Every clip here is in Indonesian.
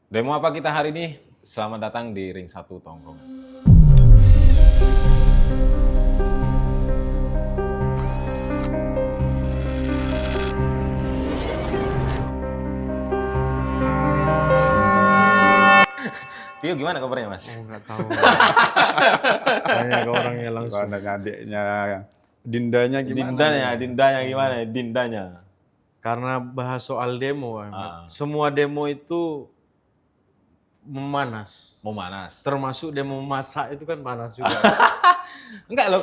Demo apa kita hari ini? Selamat datang di Ring 1 Tongkrongan. Pio, gimana kabarnya, Mas? Oh, nggak tahu. Tanya ke orangnya langsung. Kalau ada adiknya, Dindanya gimana? Dindanya gimana? Dindanya. Karena bahas soal demo, Ahmad. Semua demo itu memanas. Mau manas. Termasuk demo masak itu kan panas juga. Enggak loh,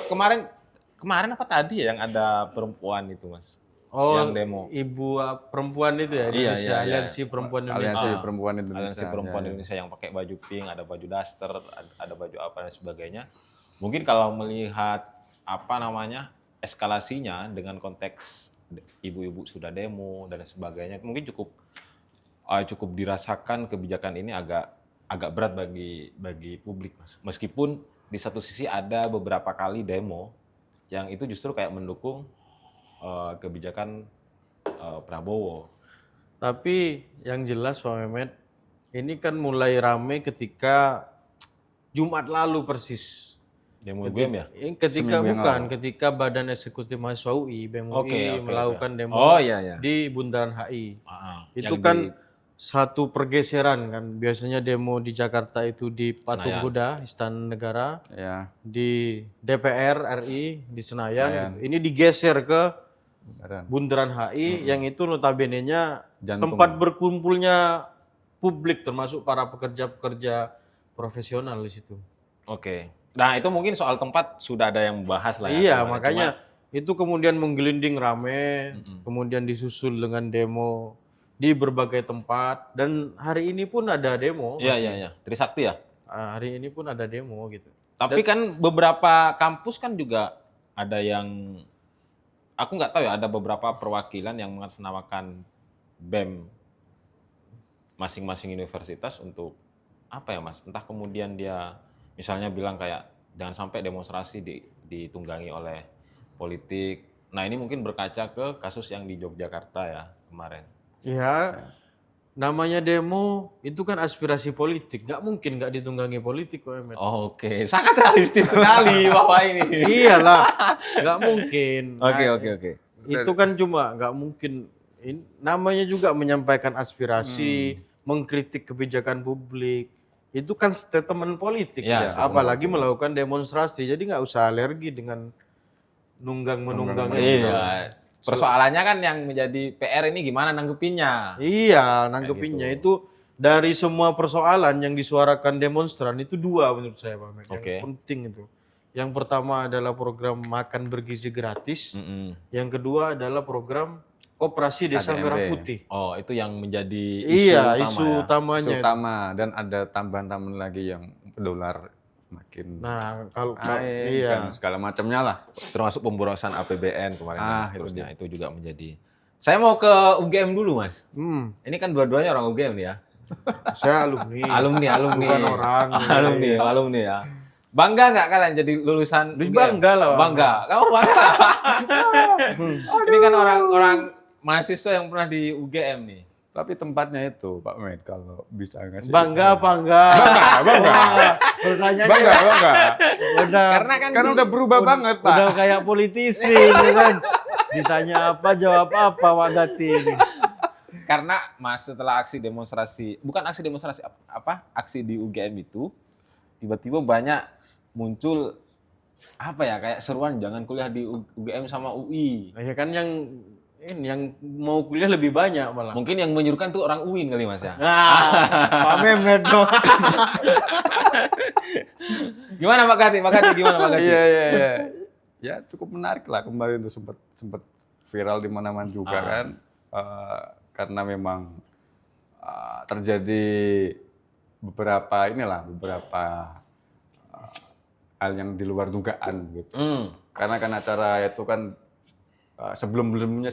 kemarin apa tadi ya yang ada perempuan itu, Mas? Oh, Yang demo. ibu perempuan itu ya, Iya, Indonesia, iya. Aliansi Perempuan Indonesia. Aliansi Perempuan Indonesia. Aliansi Perempuan Ya, ya. Indonesia yang pakai baju pink, ada baju daster, ada baju apa dan sebagainya. Mungkin kalau melihat eskalasinya dengan konteks ibu-ibu sudah demo dan sebagainya, mungkin cukup dirasakan kebijakan ini agak berat bagi publik, Mas. Meskipun di satu sisi ada beberapa kali demo yang itu justru kayak mendukung kebijakan Prabowo. Tapi yang jelas Pak Mehmet, ini kan mulai rame ketika Jumat lalu persis. Demo UGM ya? Ketika Badan Eksekutif Mahasiswa UI, BEM UI melakukan demo iya. di Bundaran HI. Itu Yang kan satu pergeseran kan. Biasanya demo di Jakarta itu di Patung Senayan. Kuda, Istana Negara, Ya, di DPR RI di Senayan. Ini digeser ke beneran. Bundaran HI yang itu notabene-nya Jantung. tempat berkumpulnya publik termasuk para pekerja-pekerja profesional di situ. Oke. Nah, itu mungkin soal tempat sudah ada yang bahas lah ya. Iya, kemarin. makanya itu kemudian menggelinding rame, kemudian disusul dengan demo di berbagai tempat dan hari ini pun ada demo. Iya. Trisakti ya. Hari ini pun ada demo gitu. Tapi kan beberapa kampus kan juga ada yang aku nggak tahu ya, ada beberapa perwakilan yang mengatasnamakan BEM masing-masing universitas untuk apa ya, Mas? Entah kemudian dia misalnya bilang kayak jangan sampai demonstrasi ditunggangi oleh politik. Nah, ini mungkin berkaca ke kasus yang di Yogyakarta ya kemarin. Ya, namanya demo itu kan aspirasi politik, nggak mungkin nggak ditunggangi politik kok, Emet. Oh, oke, sangat realistis sekali Bapak ini. Iyalah, nggak mungkin. Oke. Itu kan cuma nggak mungkin. Namanya juga menyampaikan aspirasi, mengkritik kebijakan publik. Itu kan statement politik Ya, ya, statement apalagi melakukan demonstrasi. Jadi nggak usah alergi dengan nunggang-menunggang. Iya. Persoalannya kan yang menjadi PR ini gimana nanggepinnya. Iya, nanggepinnya gitu. itu dari semua persoalan yang disuarakan demonstran itu dua menurut saya Pak Mek, Oke. yang penting itu. Yang pertama adalah program makan bergizi gratis, Mm-mm. yang kedua adalah program Koperasi Desa KDMB. Merah Putih. Oh, itu yang menjadi Iya, utama isu ya? utamanya. itu. Utama dan ada tambahan-tambahan lagi yang dolar makin Nah, kalau naik iya. dan segala macamnya lah. Termasuk pemborosan APBN kemarin dan Ah, seterusnya itu juga menjadi. Saya mau ke UGM dulu, Mas. Ini kan dua-duanya orang UGM nih ya. Saya alumni. Alumni. Bukan orang. Alumni ya. Bangga nggak kalian jadi lulusan UGM? Bangga lah. Pak. Bangga. Kamu bangga? Ini kan orang-orang mahasiswa yang pernah di UGM nih. Tapi tempatnya itu Pak Med kalau bisa ngasih. Bangga apa enggak? Bangga. Pertanyaannya Bangga. udah Karena Kan udah berubah banget, Pak. udah kayak politisi ya kan. Ditanya apa jawab apa Pak Gati ini. Karena Mas setelah aksi demonstrasi, bukan aksi demonstrasi aksi di UGM itu tiba-tiba banyak muncul apa ya kayak seruan jangan kuliah di UGM sama UI. Nah, ya kan yang mau kuliah lebih banyak malah. Mungkin yang menyuruhkan tuh orang UIN kali Mas ya. Nah, Pak Mehmet dong. Gimana Pak Gati? Gimana Pak Gati? Iya. Ya cukup menarik lah kemarin itu sempat viral di mana-mana juga kan. Karena memang terjadi beberapa hal yang di luar dugaan gitu. Karena kan acara itu kan sebelumnya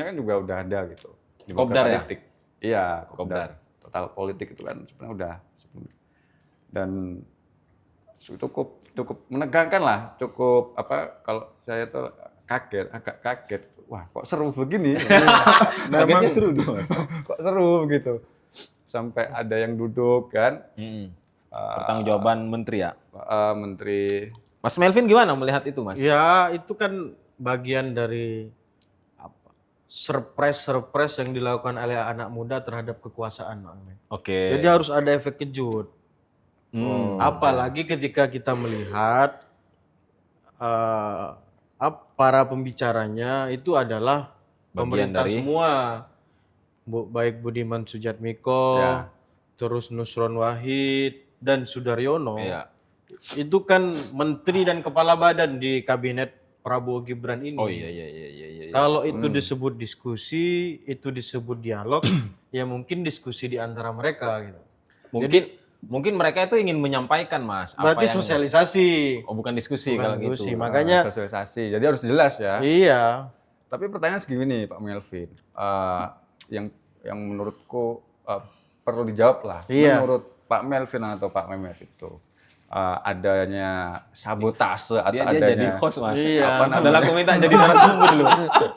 kan juga udah ada gitu. Di Kopdar ya? titik. Iya, Kopdar. Total politik itu kan sebenarnya udah sebelumnya. Dan cukup menegangkan lah, kalau saya tuh agak kaget. Wah, kok seru begini? Kagetnya seru dia. Kok seru gitu. sampai ada yang duduk kan. Pertanggungjawaban menteri ya. Menteri. Mas Melvin gimana melihat itu, Mas? Ya, itu kan bagian dari apa? Surprise yang dilakukan oleh anak muda terhadap kekuasaan, Bang. Oke. Jadi harus ada efek kejut. Apalagi ketika kita melihat para pembicaranya itu adalah Bagian pemerintah dari- semua, baik Budiman Sujatmiko, Ya. terus Nusron Wahid dan Sudaryono. Iya. Itu kan menteri dan kepala badan di kabinet Prabowo Gibran ini. Oh iya. Kalau itu disebut diskusi, itu disebut dialog, ya mungkin diskusi di antara mereka gitu. Mungkin mereka itu ingin menyampaikan, Mas. Berarti yang- sosialisasi. Oh, bukan diskusi Bukan kalau diskusi. gitu. Makanya Sosialisasi. Jadi harus jelas ya. iya, Tapi pertanyaan segini Pak Melvin, yang menurutku perlu dijawab lah. Iya. Menurut Pak Melvin atau Pak Mehmet itu adanya sabotase atau Dia adanya jadi host, Mas. Iya. Apa namanya? Adalah aku minta jadi narasumber dulu.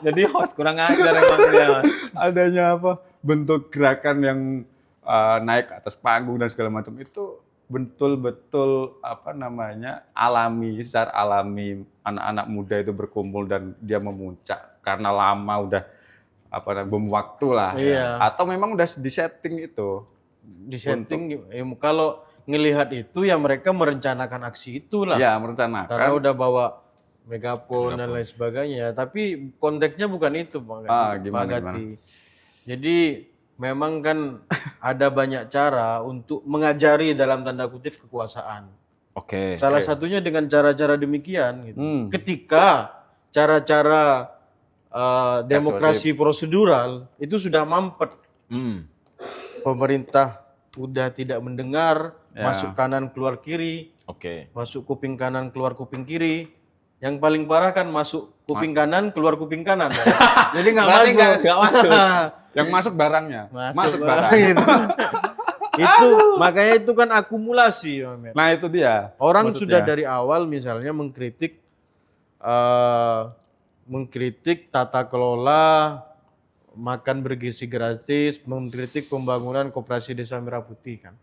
Jadi host kurang ajar emang dia, Mas. adanya apa bentuk gerakan yang naik ke atas panggung dan segala macam itu betul-betul apa namanya secara alami anak-anak muda itu berkumpul dan dia memuncak karena lama udah apa namanya bom waktu lah Iya. ya. Atau memang udah disetting itu disetting. Kalau ngelihat itu ya mereka merencanakan aksi itulah. ya merencanakan Karena udah bawa megapon dan lain sebagainya. Tapi konteksnya bukan itu, Bang. Gimana? Jadi memang kan ada banyak cara untuk mengajari dalam tanda kutip kekuasaan. Oke. Salah satunya dengan cara-cara demikian. Gitu. Hmm. Ketika cara-cara demokrasi prosedural itu sudah mampet, pemerintah udah tidak mendengar, masuk kanan keluar kiri, Oke. masuk kuping kanan keluar kuping kiri. Yang paling parah kan masuk kuping kanan keluar kuping kanan. Jadi nggak Berarti masuk. nggak masuk. yang masuk barangnya Masuk barang. barang. Itu makanya itu kan akumulasi, Pak. Nah itu dia Orang maksudnya. sudah dari awal misalnya mengkritik tata kelola makan bergizi gratis, mengkritik pembangunan koperasi Desa Merah Putih kan.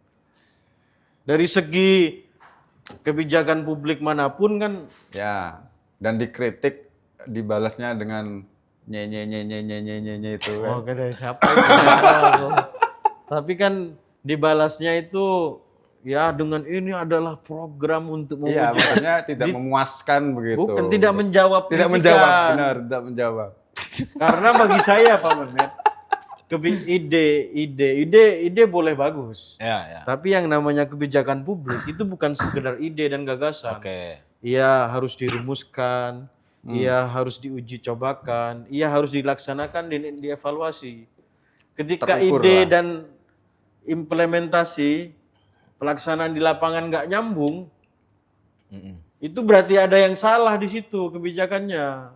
Dari segi kebijakan publik manapun kan Ya, dan dikritik dibalasnya dengan nye itu kan. oh dari siapa itu? Tapi kan dibalasnya itu ya dengan ini adalah program untuk Iya, mewujudkan. maksudnya tidak memuaskan begitu. Bukan tidak menjawab Tidak kritikan. menjawab, benar, tidak menjawab. Karena bagi saya Pak Mehmet, ide boleh bagus. Ya. Tapi yang namanya kebijakan publik itu bukan sekedar ide dan gagasan. Oke. Ia harus dirumuskan, ia harus diuji cobakan, ia harus dilaksanakan dan dievaluasi. Ketika Terukur ide lah. dan implementasi pelaksanaan di lapangan nggak nyambung, itu berarti ada yang salah di situ kebijakannya.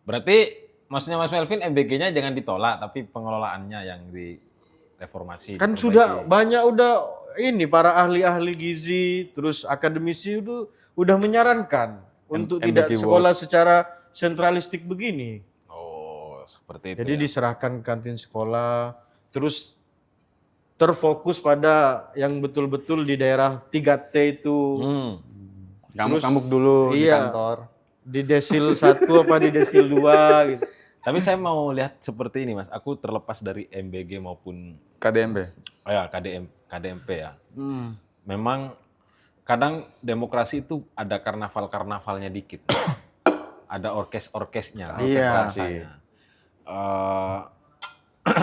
Berarti maksudnya Mas Melvin MBG-nya jangan ditolak, tapi pengelolaannya yang direformasi. Kan diperbaiki. sudah banyak ini para ahli-ahli gizi, terus akademisi itu udah menyarankan untuk tidak MBG sekolah secara sentralistik begini. Oh, seperti itu. Jadi ya. diserahkan kantin sekolah, terus terfokus pada yang betul-betul di daerah 3T itu. Ngamuk-ngamuk dulu di Iya. kantor. Di desil 1 apa di desil 2 gitu. Tapi saya mau lihat seperti ini, Mas. Aku terlepas dari MBG maupun KDMB. KDMP ya. Memang kadang demokrasi itu ada karnaval-karnavalnya dikit. Ada orkes-orkesnya. Iya. rasanya.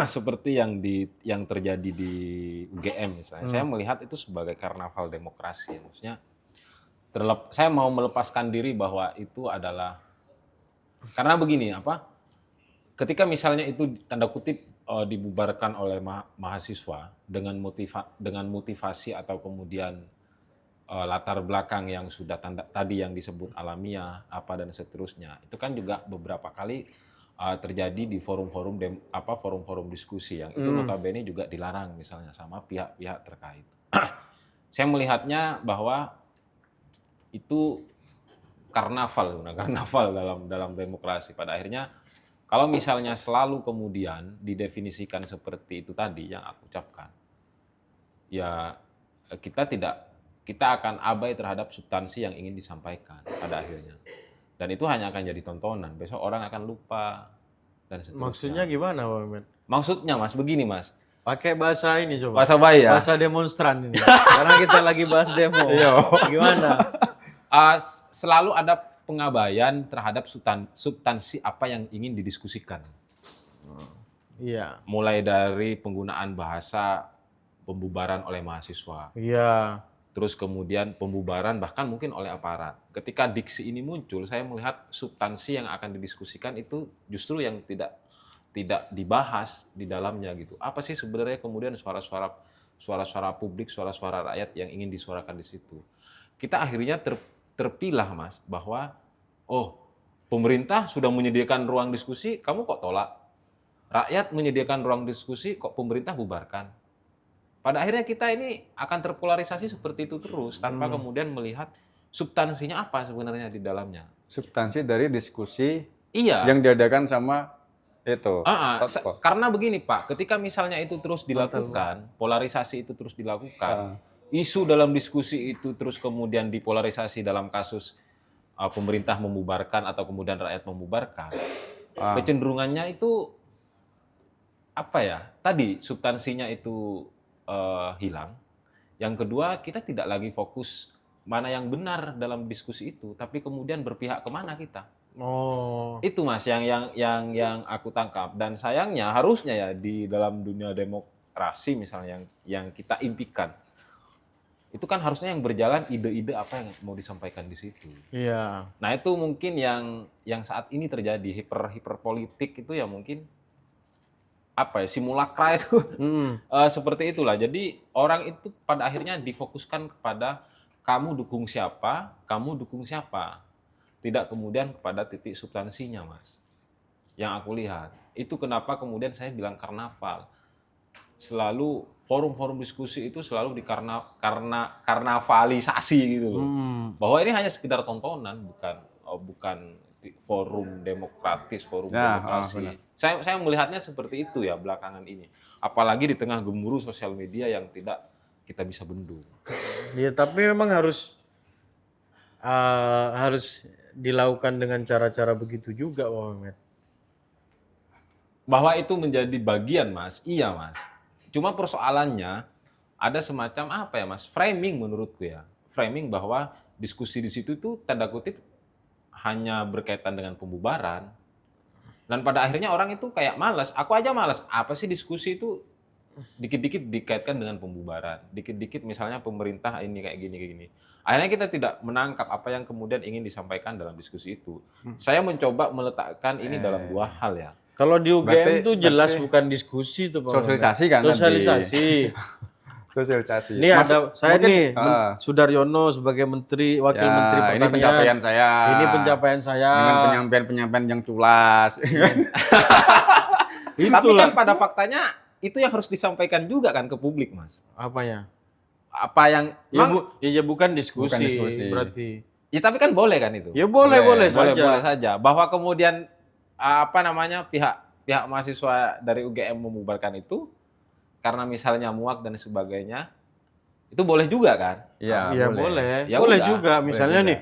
Seperti yang terjadi di UGM misalnya. Saya melihat itu sebagai karnaval demokrasi. Maksudnya saya mau melepaskan diri bahwa itu adalah karena begini ketika misalnya itu tanda kutip dibubarkan oleh mahasiswa dengan motivasi atau kemudian latar belakang yang sudah tadi yang disebut alamiah dan seterusnya, itu kan juga beberapa kali terjadi di forum-forum diskusi yang itu notabene juga dilarang misalnya sama pihak-pihak terkait. Saya melihatnya bahwa itu karnaval dalam demokrasi. Pada akhirnya kalau misalnya selalu kemudian didefinisikan seperti itu tadi yang aku ucapkan, ya kita akan abai terhadap substansi yang ingin disampaikan pada akhirnya. Dan itu hanya akan jadi tontonan. Besok orang akan lupa dan seterusnya. Maksudnya gimana, Pak Mehmet? Maksudnya Mas, begini Mas. Pakai bahasa ini coba. Bahasa bayi ya. Bahasa demonstran ini. Karena kita lagi bahas demo. Gimana? Selalu ada pengabaian terhadap substansi apa yang ingin didiskusikan. Iya. Mulai dari penggunaan bahasa pembubaran oleh mahasiswa. Iya. Terus kemudian pembubaran bahkan mungkin oleh aparat. Ketika diksi ini muncul, saya melihat substansi yang akan didiskusikan itu justru yang tidak dibahas di dalamnya gitu. Apa sih sebenarnya kemudian suara-suara publik, suara-suara rakyat yang ingin disuarakan di situ. Kita akhirnya terpilah Mas bahwa pemerintah sudah menyediakan ruang diskusi, kamu kok tolak? Rakyat menyediakan ruang diskusi, kok pemerintah bubarkan? Pada akhirnya kita ini akan terpolarisasi seperti itu terus tanpa kemudian melihat substansinya apa sebenarnya di dalamnya. Substansi dari diskusi Iya. yang diadakan sama itu. Karena begini Pak, ketika misalnya itu terus dilakukan, polarisasi itu terus dilakukan, isu dalam diskusi itu terus kemudian dipolarisasi dalam kasus pemerintah membubarkan atau kemudian rakyat membubarkan, kecenderungannya itu apa ya? Tadi substansinya itu hilang. Yang kedua, kita tidak lagi fokus mana yang benar dalam diskusi itu, tapi kemudian berpihak kemana kita. Itu Mas yang aku tangkap. Dan sayangnya harusnya ya di dalam dunia demokrasi misalnya yang kita impikan, itu kan harusnya yang berjalan ide-ide apa yang mau disampaikan di situ. Iya. Nah itu mungkin yang saat ini terjadi hiperpolitik itu ya mungkin apa ya, simulakra itu seperti itulah. Jadi orang itu pada akhirnya difokuskan kepada kamu dukung siapa, tidak kemudian kepada titik substansinya Mas. Yang aku lihat itu kenapa kemudian saya bilang karnaval selalu forum-forum diskusi itu selalu karnavalisasi gitu loh. Bahwa ini hanya sekedar tontonan, bukan forum demokratis, forum demokrasi. Saya melihatnya seperti itu ya belakangan ini. Apalagi di tengah gemuruh sosial media yang tidak kita bisa bendung. Ya, tapi memang harus dilakukan dengan cara-cara begitu juga, Pak Mehmet. Bahwa itu menjadi bagian Mas, iya Mas. Cuma persoalannya ada semacam apa ya Mas, framing menurutku ya. Framing bahwa diskusi di situ tuh tanda kutip hanya berkaitan dengan pembubaran. Dan pada akhirnya orang itu kayak malas. Aku aja malas. Apa sih diskusi itu dikit-dikit dikaitkan dengan pembubaran. Dikit-dikit misalnya pemerintah ini kayak gini. Akhirnya kita tidak menangkap apa yang kemudian ingin disampaikan dalam diskusi itu. Saya mencoba meletakkan ini dalam dua hal ya. Kalau di UGM itu jelas berarti bukan diskusi itu Pak. sosialisasi kan Sosialisasi. Sosialisasi. Ini ada saya nih Sudaryono sebagai menteri, wakil menteri pertanian. Ini pencapaian saya. Ini pencapaian saya. Dengan penyampaian yang culas. Tapi kan pada faktanya itu yang harus disampaikan juga kan ke publik Mas. Apanya? Apa yang ya bukan diskusi, Bukan diskusi. Berarti. ya tapi kan boleh kan itu. Ya boleh saja. Boleh saja. Bahwa kemudian pihak mahasiswa dari UGM membubarkan itu karena misalnya muak dan sebagainya, itu boleh juga kan? Iya boleh. Ya boleh udah, juga. Misalnya boleh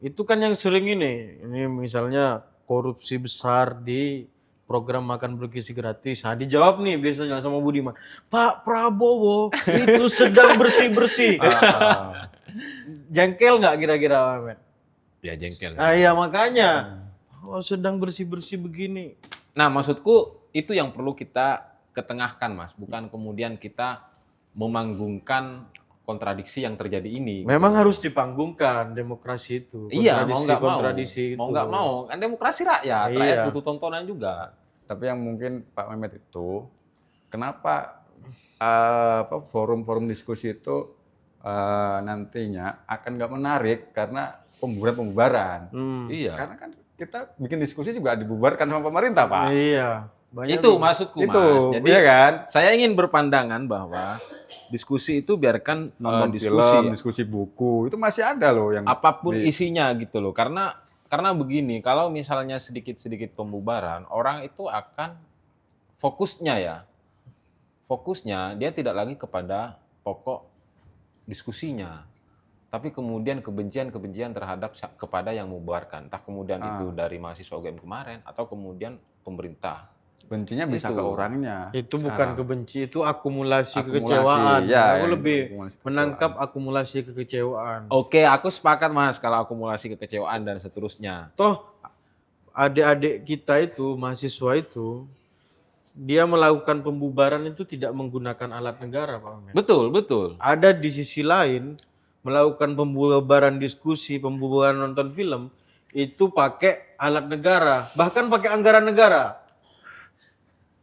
nih, itu kan yang sering ini misalnya korupsi besar di program makan bergizi gratis. Nah dijawab nih biasanya sama Budiman, Pak Prabowo itu sedang bersih-bersih. Jengkel nggak kira-kira Ahmed? Ya jengkel. Nah iya makanya, sedang bersih-bersih begini. Nah maksudku itu yang perlu kita ketengahkan Mas, bukan kemudian kita memanggungkan kontradiksi yang terjadi ini. Memang harus dipanggungkan demokrasi itu. Iya, mau nggak mau. Kontradisi itu. Mau nggak mau, kan demokrasi rakyat, Iya. rakyat butuh tontonan juga. Tapi yang mungkin Pak Mehmet itu, kenapa forum-forum diskusi itu nantinya akan nggak menarik karena pembubaran. Iya. Karena kan kita bikin diskusi juga dibubarkan sama pemerintah, Pak. Iya. Banyak Itu maksudku Itu, Mas. Jadi iya kan? saya ingin berpandangan bahwa diskusi itu biarkan Nonton diskusi film, diskusi buku, itu masih ada loh yang apapun isinya gitu loh. Karena begini, kalau misalnya sedikit-sedikit pembubaran, orang itu akan fokusnya dia tidak lagi kepada pokok diskusinya. Tapi kemudian kebencian terhadap kepada yang membubarkan. Entah kemudian itu dari mahasiswa UGM kemarin atau kemudian pemerintah. Bencinya bisa Itu. ke orangnya. Itu bukan sekarang. kebenci, itu akumulasi Akumulasi, kekecewaan. ya, Aku yang lebih akumulasi kekecewaan. menangkap akumulasi kekecewaan. Oke, aku sepakat Mas kalau akumulasi kekecewaan dan seterusnya. Toh adik-adik kita itu, mahasiswa itu, dia melakukan pembubaran itu tidak menggunakan alat negara, Pak Ahmed. Betul, betul. Ada di sisi lain melakukan pembubaran diskusi, pembubaran nonton film itu pakai alat negara, bahkan pakai anggaran negara.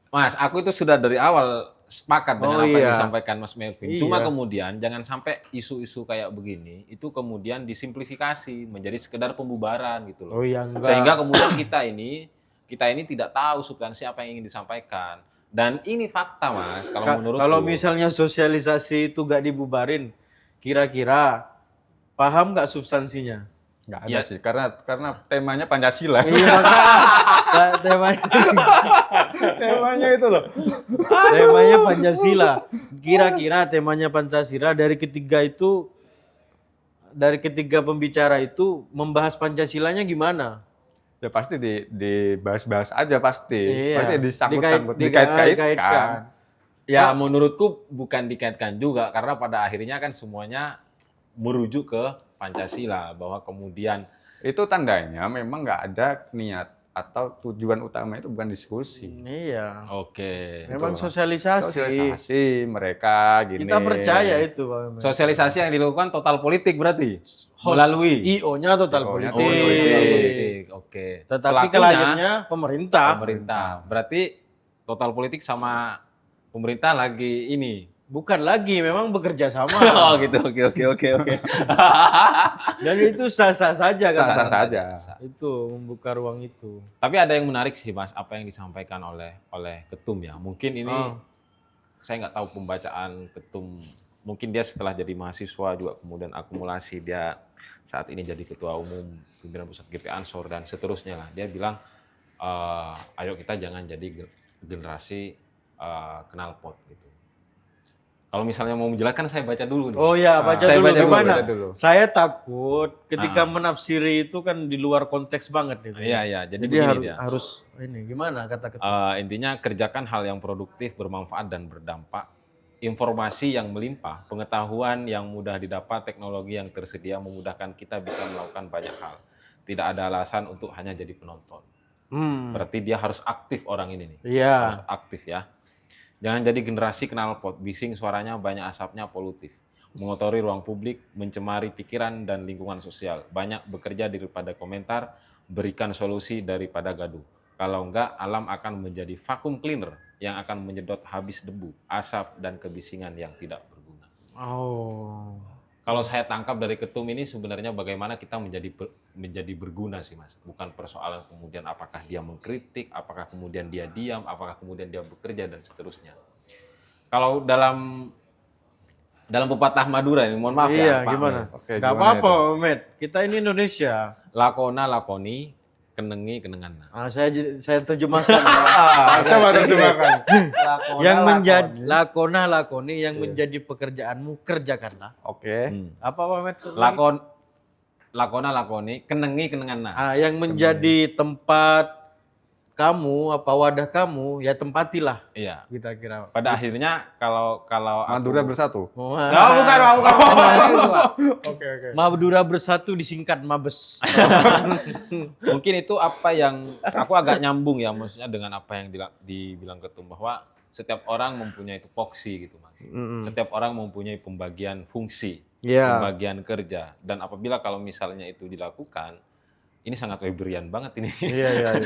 Mas, aku itu sudah dari awal sepakat dengan Oh, apa yang iya. disampaikan Mas Melvin. Iya. Cuma kemudian jangan sampai isu-isu kayak begini itu kemudian disimplifikasi menjadi sekedar pembubaran gitu loh. Oh iya, enggak. Sehingga kemudian kita ini tidak tahu substansi apa yang ingin disampaikan. Dan ini fakta Mas, kalau menurutku. Kalau misalnya sosialisasi itu gak dibubarin, kira-kira paham nggak substansinya? Nggak ada Ya. sih, karena temanya Pancasila. Iya, makanya Temanya itu loh. temanya Pancasila. Kira-kira temanya Pancasila dari ketiga pembicara itu membahas Pancasilanya gimana? Ya pasti dibahas-bahas aja pasti. Iya. Pasti disangkut-sangkut, Dikait-kaitkan. dikait-kaitkan. Ya menurutku bukan dikaitkan juga karena pada akhirnya kan semuanya merujuk ke Pancasila bahwa kemudian Itu tandanya memang nggak ada niat atau tujuan utama itu bukan diskusi. Iya. oke. Memang sosialisasi. Sosialisasi mereka gini. Kita percaya itu, Pak Ahmed. Sosialisasi yang dilakukan total politik berarti melalui IO-nya total IO-nya politik. total politik. Oke. Tetapi Pelakunya kliennya pemerintah. pemerintah. Berarti total politik sama pemerintah lagi ini. Bukan lagi, memang bekerja sama. Oh gitu. Oke. Dan itu sah-sah saja kan. Sah-sah saja. Itu membuka ruang itu. Tapi ada yang menarik sih Mas, apa yang disampaikan oleh Ketum ya. Mungkin ini Oh. saya nggak tahu pembacaan Ketum. Mungkin dia setelah jadi mahasiswa juga kemudian akumulasi dia saat ini jadi ketua umum pimpinan pusat GP Ansor dan seterusnya lah. Dia bilang, ayo kita jangan jadi generasi knalpot gitu. Kalau misalnya mau menjelaskan saya baca dulu nih. Oh ya, baca Saya dulu baca dulu, gimana? baca dulu. Saya takut ketika menafsiri itu kan di luar konteks banget itu. Iya, jadi Jadi begini harus dia. ini gimana kata Intinya kerjakan hal yang produktif, bermanfaat dan berdampak. Informasi yang melimpah, pengetahuan yang mudah didapat, teknologi yang tersedia memudahkan kita bisa melakukan banyak hal. Tidak ada alasan untuk hanya jadi penonton. Berarti dia harus aktif orang ini nih. Iya. Harus aktif ya. Jangan jadi generasi knalpot, bising suaranya banyak asapnya polutif. Mengotori ruang publik, mencemari pikiran dan lingkungan sosial. Banyak bekerja daripada komentar, berikan solusi daripada gaduh. Kalau enggak, alam akan menjadi vacuum cleaner yang akan menyedot habis debu, asap, dan kebisingan yang tidak berguna. Oh. Kalau saya tangkap dari Ketum ini sebenarnya bagaimana kita menjadi berguna sih Mas. Bukan persoalan kemudian apakah dia mengkritik, apakah kemudian dia diam, apakah kemudian dia bekerja dan seterusnya. Kalau dalam pepatah Madura ini, mohon maaf Iya, ya Pak. gimana? Oke, Gak gimana apa-apa, Met. Kita ini Indonesia. Lakona lakoni, kenengi kenengan. Saya terjemahkan. Coba terjemahkan. yang menjadi lakoni yang menjadi pekerjaanmu kerjakanlah. Oke. Apa Pak Met? Lakona lakoni, kenengi kenengan. Yang menjadi tempat kamu, wadah kamu, ya tempatilah. Iya. Kita kira. Pada akhirnya kalau aku- Madura bersatu. bukan. Oke. Madura bersatu disingkat Mabes. Mungkin itu apa yang aku agak nyambung ya, maksudnya dengan apa yang dibilang Ketum bahwa setiap orang mempunyai tupoksi gitu Mas. Setiap orang mempunyai pembagian fungsi, Iya. pembagian kerja, dan apabila kalau misalnya itu dilakukan, ini sangat Weberian banget ini. Iya.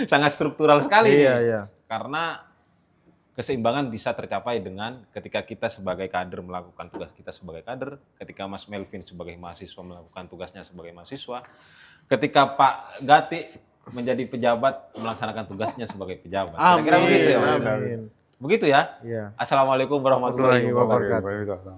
Sangat struktural sekali Iya, nih. iya. Karena keseimbangan bisa tercapai dengan ketika kita sebagai kader melakukan tugas kita sebagai kader, ketika Mas Melvin sebagai mahasiswa melakukan tugasnya sebagai mahasiswa, ketika Pak Gati menjadi pejabat melaksanakan tugasnya sebagai pejabat. Kira-kira begitu ya Mas? Amin. Begitu ya? Iya. Assalamualaikum warahmatullahi wabarakatuh. Wabarakatuh.